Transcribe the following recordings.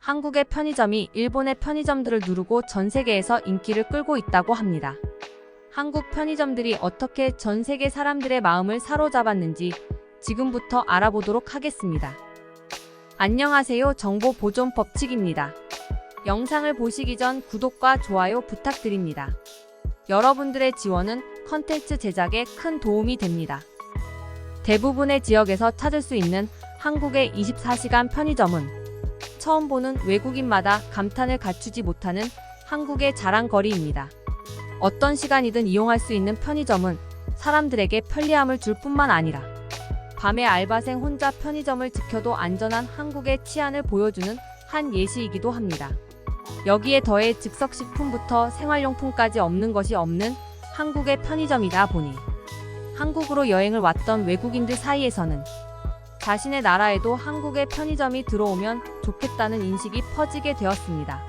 한국의 편의점이 일본의 편의점들을 누르고 전 세계에서 인기를 끌고 있다고 합니다. 한국 편의점들이 어떻게 전 세계 사람들의 마음을 사로잡았는지 지금부터 알아보도록 하겠습니다. 안녕하세요. 정보보존법칙입니다. 영상을 보시기 전 구독과 좋아요 부탁드립니다. 여러분들의 지원은 컨텐츠 제작에 큰 도움이 됩니다. 대부분의 지역에서 찾을 수 있는 한국의 24시간 편의점은 처음 보는 외국인마다 감탄을 갖추지 못하는 한국의 자랑거리입니다. 어떤 시간이든 이용할 수 있는 편의점은 사람들에게 편리함을 줄 뿐만 아니라 밤에 알바생 혼자 편의점을 지켜도 안전한 한국의 치안을 보여주는 한 예시이기도 합니다. 여기에 더해 즉석식품부터 생활용품까지 없는 것이 없는 한국의 편의점이다 보니 한국으로 여행을 왔던 외국인들 사이에서는 자신의 나라에도 한국의 편의점이 들어오면 좋겠다는 인식이 퍼지게 되었습니다.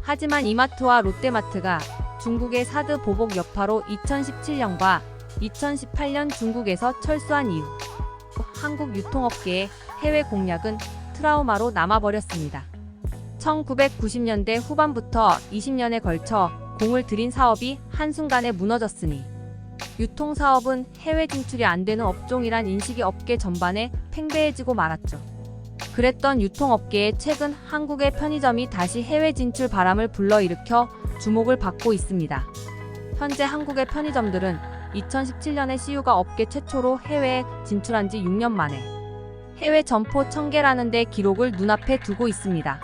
하지만 이마트와 롯데마트가 중국의 사드 보복 여파로 2017년과 2018년 중국에서 철수한 이후 한국 유통업계의 해외 공략은 트라우마로 남아버렸습니다. 1990년대 후반부터 20년에 걸쳐 공을 들인 사업이 한순간에 무너졌으니 유통사업은 해외 진출이 안 되는 업종이란 인식이 업계 전반에 팽배해지고 말았죠. 그랬던 유통업계에 최근 한국의 편의점이 다시 해외 진출 바람을 불러일으켜 주목을 받고 있습니다. 현재 한국의 편의점들은 2017년에 CU가 업계 최초로 해외에 진출한 지 6년 만에 해외 점포 1000개라는 데 기록을 눈앞에 두고 있습니다.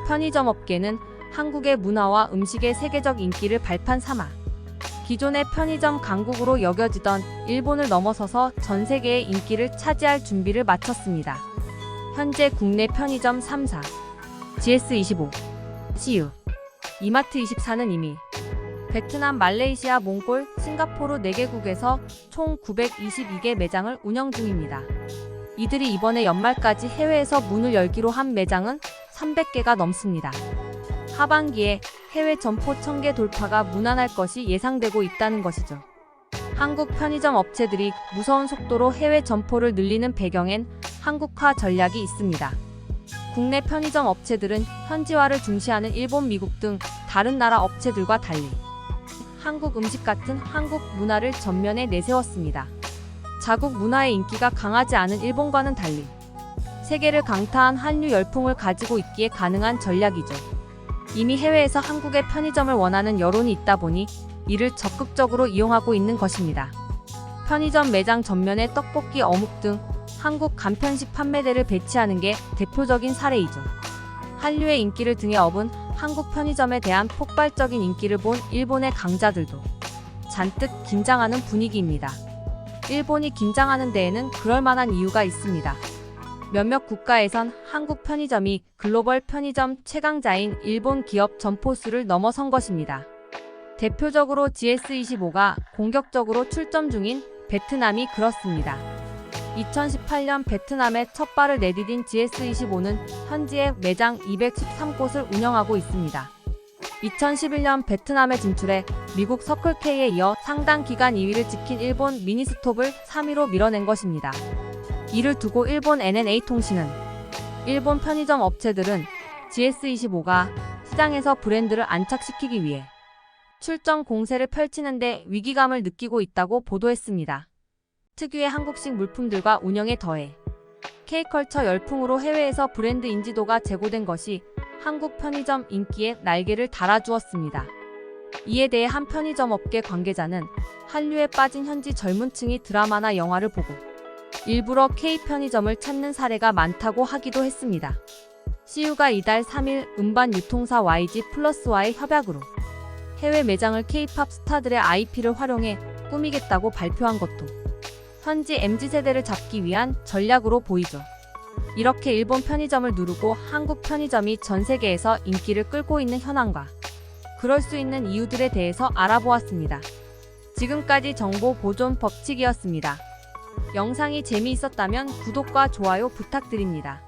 편의점 업계는 한국의 문화와 음식의 세계적 인기를 발판 삼아 기존의 편의점 강국으로 여겨지던 일본을 넘어서서 전 세계의 인기를 차지할 준비를 마쳤습니다. 현재 국내 편의점 3사, GS25, CU, 이마트24는 이미 베트남, 말레이시아, 몽골, 싱가포르 4개국에서 총 922개 매장을 운영 중입니다. 이들이 이번에 연말까지 해외에서 문을 열기로 한 매장은 300개가 넘습니다. 하반기에 해외 점포 1000개 돌파가 무난할 것이 예상되고 있다는 것이죠. 한국 편의점 업체들이 무서운 속도로 해외 점포를 늘리는 배경엔 한국화 전략이 있습니다. 국내 편의점 업체들은 현지화를 중시하는 일본, 미국 등 다른 나라 업체들과 달리 한국 음식 같은 한국 문화를 전면에 내세웠습니다. 자국 문화의 인기가 강하지 않은 일본과는 달리 세계를 강타한 한류 열풍을 가지고 있기에 가능한 전략이죠. 이미 해외에서 한국의 편의점을 원하는 여론이 있다 보니 이를 적극적으로 이용하고 있는 것입니다. 편의점 매장 전면에 떡볶이, 어묵 등 한국 간편식 판매대를 배치하는 게 대표적인 사례이죠. 한류의 인기를 등에 업은 한국 편의점에 대한 폭발적인 인기를 본 일본의 강자들도 잔뜩 긴장하는 분위기입니다. 일본이 긴장하는 데에는 그럴 만한 이유가 있습니다. 몇몇 국가에선 한국 편의점이 글로벌 편의점 최강자인 일본 기업 점포 수를 넘어선 것입니다. 대표적으로 GS25가 공격적으로 출점 중인 베트남이 그렇습니다. 2018년 베트남에 첫 발을 내디딘 GS25는 현지에 매장 213곳을 운영하고 있습니다. 2011년 베트남에 진출해 미국 서클K에 이어 상당 기간 2위를 지킨 일본 미니스톱을 3위로 밀어낸 것입니다. 이를 두고 일본 NNA통신은 일본 편의점 업체들은 GS25가 시장에서 브랜드를 안착시키기 위해 출점 공세를 펼치는데 위기감을 느끼고 있다고 보도했습니다. 특유의 한국식 물품들과 운영에 더해 K컬처 열풍으로 해외에서 브랜드 인지도가 제고된 것이 한국 편의점 인기에 날개를 달아주었습니다. 이에 대해 한 편의점 업계 관계자는 한류에 빠진 현지 젊은 층이 드라마나 영화를 보고 일부러 K-편의점을 찾는 사례가 많다고 하기도 했습니다. CU가 이달 3일 음반 유통사 YG+와의 협약으로 해외 매장을 K-팝 스타들의 IP를 활용해 꾸미겠다고 발표한 것도 현지 MZ세대를 잡기 위한 전략으로 보이죠. 이렇게 일본 편의점을 누르고 한국 편의점이 전 세계에서 인기를 끌고 있는 현황과 그럴 수 있는 이유들에 대해서 알아보았습니다. 지금까지 정보보존법칙이었습니다. 영상이 재미있었다면 구독과 좋아요 부탁드립니다.